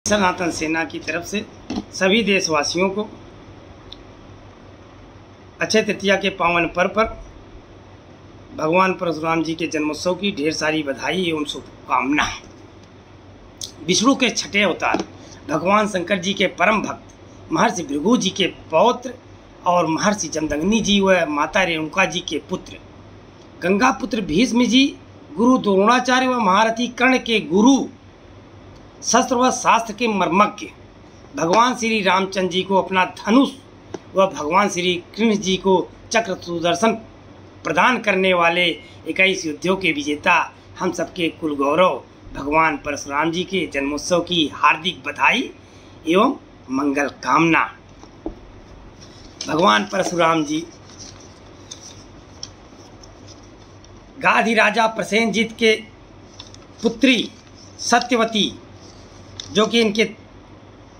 सनातन सेना की तरफ से सभी देशवासियों को अक्षय तृतीया के पावन पर्व पर भगवान परशुराम जी के जन्मोत्सव की ढेर सारी बधाई एवं शुभकामना। विष्णु के छठे अवतार भगवान शंकर जी के परम भक्त महर्षि भृगु जी के पौत्र और महर्षि जमदग्नि जी व माता रेणुका जी के पुत्र, गंगा पुत्र भीष्म जी, गुरु द्रोणाचार्य व महारथी कर्ण के गुरु, शस्त्र व शास्त्र के मर्मज्ञ भगवान श्री रामचंद्र जी को अपना धनुष व भगवान श्री कृष्ण जी को चक्र सुदर्शन प्रदान करने वाले 21 युद्धों के विजेता हम सबके कुल गौरव भगवान परशुराम जी के जन्मोत्सव की हार्दिक बधाई एवं मंगल कामना। भगवान परशुराम जी गाधी राजा प्रसेनजीत के पुत्री सत्यवती, जो कि इनके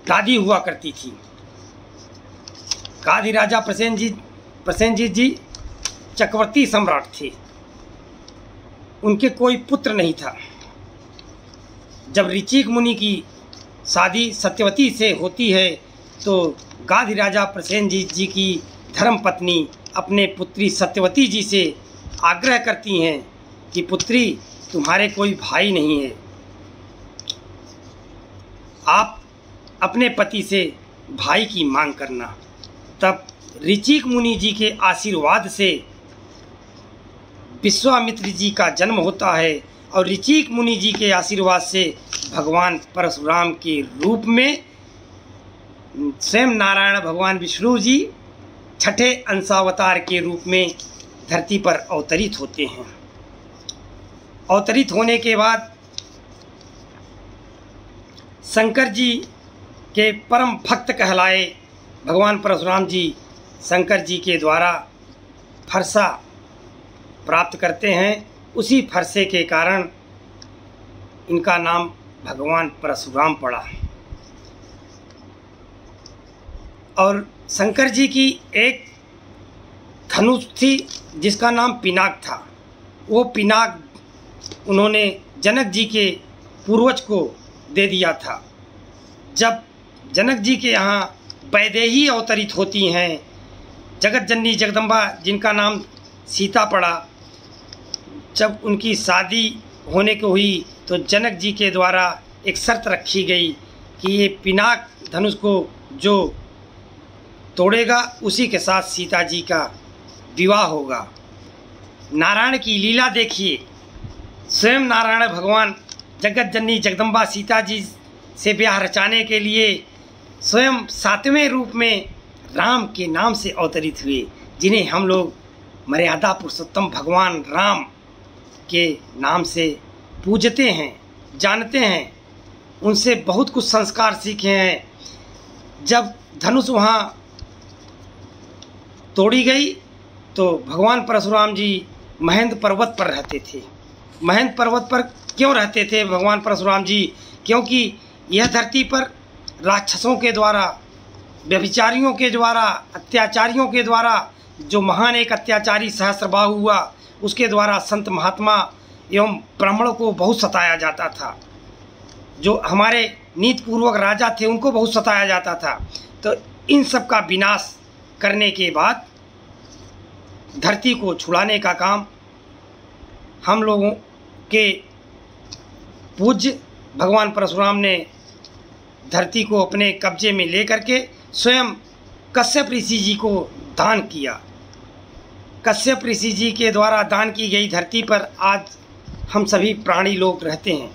दादी हुआ करती थी। गाधी राजा प्रसेनजीत जी चक्रवर्ती सम्राट थे। उनके कोई पुत्र नहीं था। जब ऋचिक मुनि की शादी सत्यवती से होती है तो गाधी राजा प्रसेनजीत जी की धर्मपत्नी अपने पुत्री सत्यवती जी से आग्रह करती हैं कि पुत्री, तुम्हारे कोई भाई नहीं है, आप अपने पति से भाई की मांग करना। तब ऋचिक मुनि जी के आशीर्वाद से विश्वामित्र जी का जन्म होता है और ऋचिक मुनि जी के आशीर्वाद से भगवान परशुराम के रूप में स्वयं नारायण भगवान विष्णु जी छठे अंशावतार के रूप में धरती पर अवतरित होते हैं। अवतरित होने के बाद शंकर जी के परम भक्त कहलाए भगवान परशुराम जी शंकर जी के द्वारा फरसा प्राप्त करते हैं। उसी फरसे के कारण इनका नाम भगवान परशुराम पड़ा। और शंकर जी की एक धनुष थी जिसका नाम पिनाक था। वो पिनाक उन्होंने जनक जी के पूर्वज को दे दिया था। जब जनक जी के यहाँ वैदेही अवतरित होती हैं, जगत जननी जगदम्बा जिनका नाम सीता पड़ा, जब उनकी शादी होने को हुई तो जनक जी के द्वारा एक शर्त रखी गई कि ये पिनाक धनुष को जो तोड़ेगा उसी के साथ सीता जी का विवाह होगा। नारायण की लीला देखिए, स्वयं नारायण भगवान जगत जननी जगदम्बा सीता जी से ब्याह रचाने के लिए स्वयं 7वें रूप में राम के नाम से अवतरित हुए, जिन्हें हम लोग मर्यादा पुरुषोत्तम भगवान राम के नाम से पूजते हैं, जानते हैं। उनसे बहुत कुछ संस्कार सीखे हैं। जब धनुष वहाँ तोड़ी गई तो भगवान परशुराम जी महेंद्र पर्वत पर रहते थे। महेंद्र पर्वत पर क्यों रहते थे भगवान परशुराम जी? क्योंकि यह धरती पर राक्षसों के द्वारा, व्यभिचारियों के द्वारा, अत्याचारियों के द्वारा, जो महान एक अत्याचारी सहस्त्रबाहु हुआ, उसके द्वारा संत महात्मा एवं ब्राह्मणों को बहुत सताया जाता था। जो हमारे नीतिपूर्वक राजा थे उनको बहुत सताया जाता था। तो इन सब का विनाश करने के बाद धरती को छुड़ाने का काम हम लोगों के पूज्य भगवान परशुराम ने धरती को अपने कब्जे में लेकर के स्वयं कश्यप ऋषि जी को दान किया। कश्यप ऋषि जी के द्वारा दान की गई धरती पर आज हम सभी प्राणी लोग रहते हैं।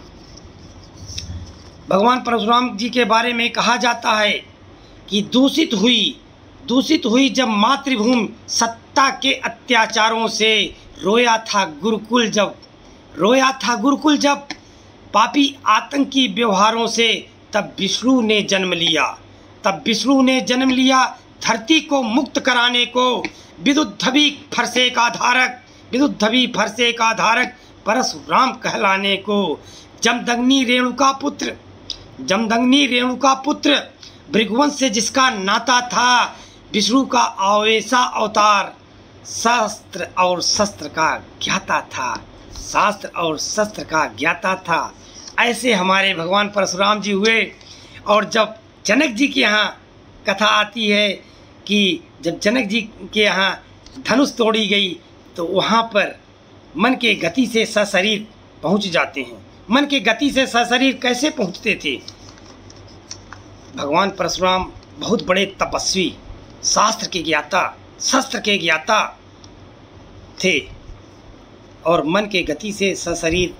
भगवान परशुराम जी के बारे में कहा जाता है कि दूषित हुई जब मातृभूमि सत्ता के अत्याचारों से रोया था गुरुकुल जब पापी आतंकी व्यवहारों से, तब विष्णु ने जन्म लिया धरती को मुक्त कराने को। विदुद्धवी फरसे का धारक परशुराम कहलाने को। जमदग्नि रेणुका पुत्र भृगुवंश से जिसका नाता था, विष्णु का आवेशा अवतार, शास्त्र और शस्त्र का ज्ञाता था। ऐसे हमारे भगवान परशुराम जी हुए और जब जनक जी के यहाँ कथा आती है कि जब जनक जी के यहाँ धनुष तोड़ी गई तो वहाँ पर मन के गति से सशरीर पहुँच जाते हैं। मन के गति से सशरीर कैसे पहुँचते थे? भगवान परशुराम बहुत बड़े तपस्वी, शास्त्र के ज्ञाता, शस्त्र के ज्ञाता थे और मन के गति से सशरीर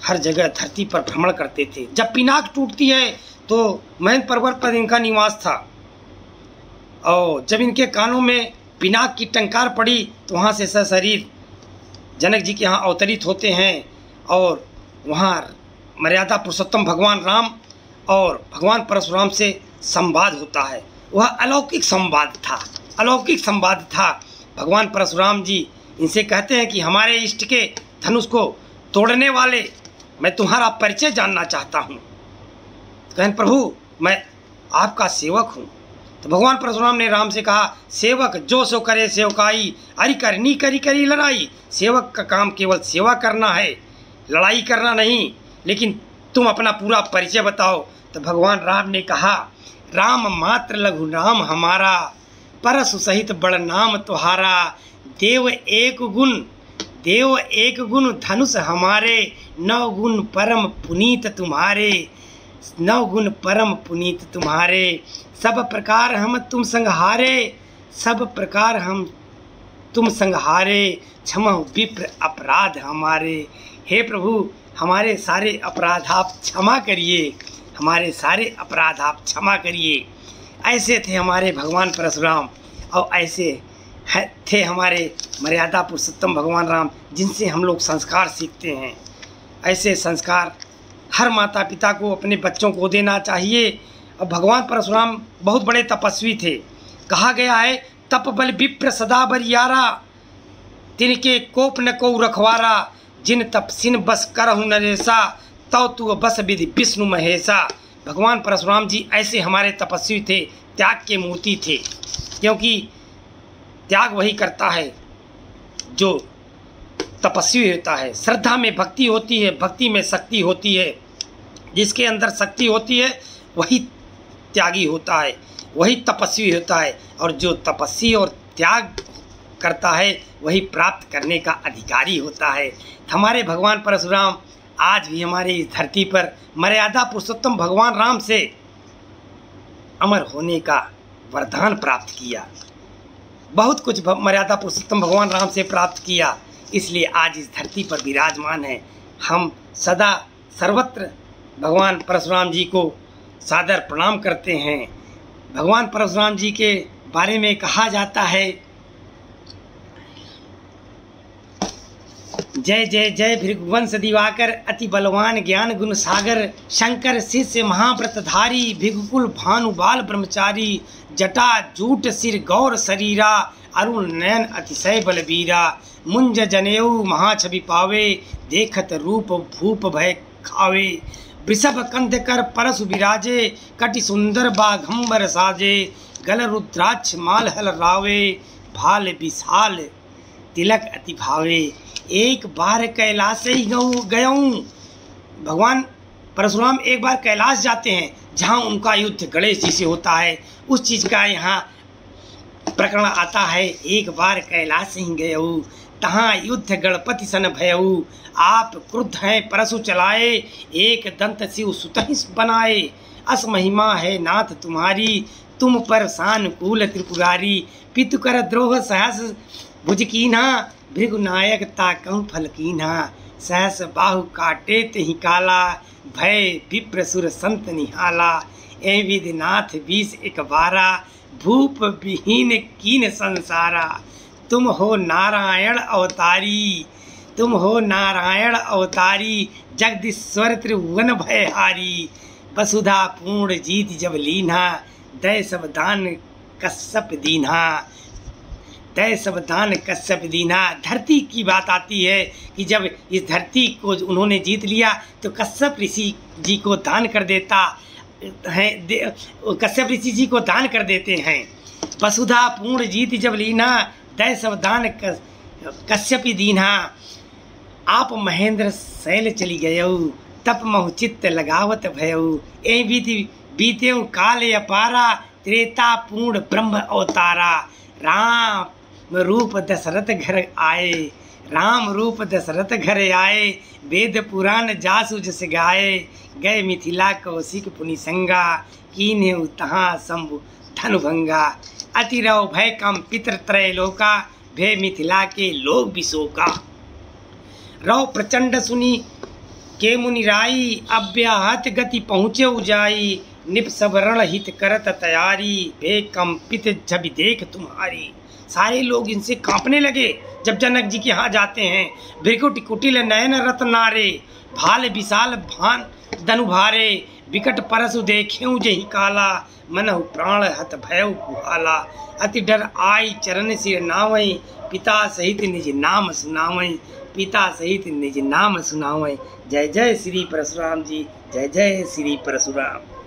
हर जगह धरती पर भ्रमण करते थे। जब पिनाक टूटती है तो महेंद्र पर्वत पर इनका निवास था और जब इनके कानों में पिनाक की टंकार पड़ी तो वहाँ से सशरीर जनक जी के यहाँ अवतरित होते हैं और वहाँ मर्यादा पुरुषोत्तम भगवान राम और भगवान परशुराम से संवाद होता है। वह अलौकिक संवाद था, अलौकिक संवाद था। भगवान परशुराम जी इनसे कहते हैं कि हमारे इष्ट के धनुष को तोड़ने वाले, मैं तुम्हारा परिचय जानना चाहता हूँ। तो कहन प्रभु मैं आपका सेवक हूँ। तो भगवान परशुराम ने राम से कहा, सेवक जो सो करे सेवकाई, अरि करनी करी करी लड़ाई। सेवक का काम केवल सेवा करना है, लड़ाई करना नहीं। लेकिन तुम अपना पूरा परिचय बताओ। तो भगवान राम ने कहा, राम मात्र लघु नाम हमारा, परशु सहित बड़ नाम तुम्हारा। देव एक गुण धनुष हमारे, 9 गुण परम पुनीत तुम्हारे। 9 गुण परम पुनीत तुम्हारे। सब प्रकार हम तुम संहारे, सब प्रकार हम तुम संहारे। क्षमा विप्र अपराध हमारे। हे प्रभु हमारे सारे अपराध आप क्षमा करिए, हमारे सारे अपराध आप क्षमा करिए। ऐसे थे हमारे भगवान परशुराम और ऐसे थे हमारे मर्यादा पुरुषोत्तम भगवान राम, जिनसे हम लोग संस्कार सीखते हैं। ऐसे संस्कार हर माता पिता को अपने बच्चों को देना चाहिए। और भगवान परशुराम बहुत बड़े तपस्वी थे। कहा गया है, तप बल विप्र सदा बरियारा, तिनके कोप न को रखवारा। जिन तपसिन बस करहु नरेसा, तौ तु बस विधि विष्णु महेशा। भगवान परशुराम जी ऐसे हमारे तपस्वी थे, त्याग के मूर्ति थे। क्योंकि त्याग वही करता है जो तपस्वी होता है। श्रद्धा में भक्ति होती है, भक्ति में शक्ति होती है। जिसके अंदर शक्ति होती है वही त्यागी होता है, वही तपस्वी होता है। और जो तपस्वी और त्याग करता है वही प्राप्त करने का अधिकारी होता है। हमारे भगवान परशुराम आज भी हमारे इस धरती पर मर्यादा पुरुषोत्तम भगवान राम से अमर होने का वरदान प्राप्त किया। बहुत कुछ मर्यादा पुरुषोत्तम भगवान राम से प्राप्त किया, इसलिए आज इस धरती पर विराजमान है। हम सदा सर्वत्र भगवान परशुराम जी को सादर प्रणाम करते हैं। भगवान परशुराम जी के बारे में कहा जाता है, जय जय जय भृगुवंश दिवाकर, अति बलवान ज्ञान गुण सागर। शंकर शिष्य महाव्रतधारी, भृगुकुल भानु बाल ब्रह्मचारी। जटा जूट सिर गौर शरीरा, अरुण नयन अतिशय बलबीरा। मुंज जनेऊ महाछवि पावे, देखत रूप भूप भय खावे। वृषभ कंध कर परशु विराजे, कटि सुंदर बाघंबर साजे। गल रुद्राक्ष माल हल रावे, भाल विशाल तिलक अति भावे। एक बार कैलाश ही गयऊँ। भगवान परशुराम एक बार कैलाश जाते हैं, जहाँ उनका युद्ध गणेश जी से होता है। उस चीज़ का यहाँ प्रकरण आता है, एक बार कैलाश ही गयऊ, तहाँ युद्ध गणपति सन भयऊ। आप क्रुद्ध हैं परशु चलाए, एक दंत शिव सुतहिस बनाए। अस महिमा है नाथ तुम्हारी, तुम पर सानुकूल त्रिपुरारी। पितु कर द्रोह सहस भुज कीन्हा, भृगुनायक ताकहु फल कीन्हा। सहस बाहु काटे तहि काला, भय विप्र सुर संत निहाला। ए विधिनाथ 20 एक बारा, भूप विहीन कीन संसारा। तुम हो नारायण अवतारी, तुम हो नारायण अवतारी। जगदीश्वर त्रिभुवन भयहारी, वसुधा पूर्ण जीत जब लीन्हा। दय सब दान कश्यप दीन्हा, दय सब दान कश्यप दीन्हा। धरती की बात आती है कि जब इस धरती को उन्होंने जीत लिया तो कश्यप ऋषि जी को दान कर देता है, कश्यप ऋषि जी को दान कर देते हैं। वसुधा पूर्ण जीत जब लीन्हा, दय सब दान कश्यप दीन्हा। आप महेंद्र शैल चली गयऊ, तप महु चित्त लगावत भयऊ। ए विधि बीते काल अपारा, त्रेता पूर्ण ब्रह्म अवतारा। राम रूप दशरथ घर आए, राम रूप दशरथ घर आए, वेद पुराण जासु जस गाए। गए मिथिला कौशिक पुनि संगा, कीन्हे तहाँ शंभु धनु भंगा। अति रव भय कम पितृ त्रय लोका, भय मिथिला के लोग विशोका। रव प्रचंड सुनी के मुनिराई, अव्याहत गति पहुँचे उजाई। निप सब रण हित करत तैयारी, भय कंपित जब देख तुम्हारी। सारे लोग इनसे कांपने लगे जब जनक जी के यहाँ जाते हैं। भृकुट कुटिल नयन रत्नारे, भाल विशाल भान धनु भारे। विकट परसु देखेऊ जहि काला, मनहु प्राण हत भयउ कुहाला। अति डर आई चरण सिर नावई, पिता सहित निज नाम सुनावई। पिता सहित निज नाम सुनावई। जय जय श्री परशुराम जी, जय जय श्री परशुराम।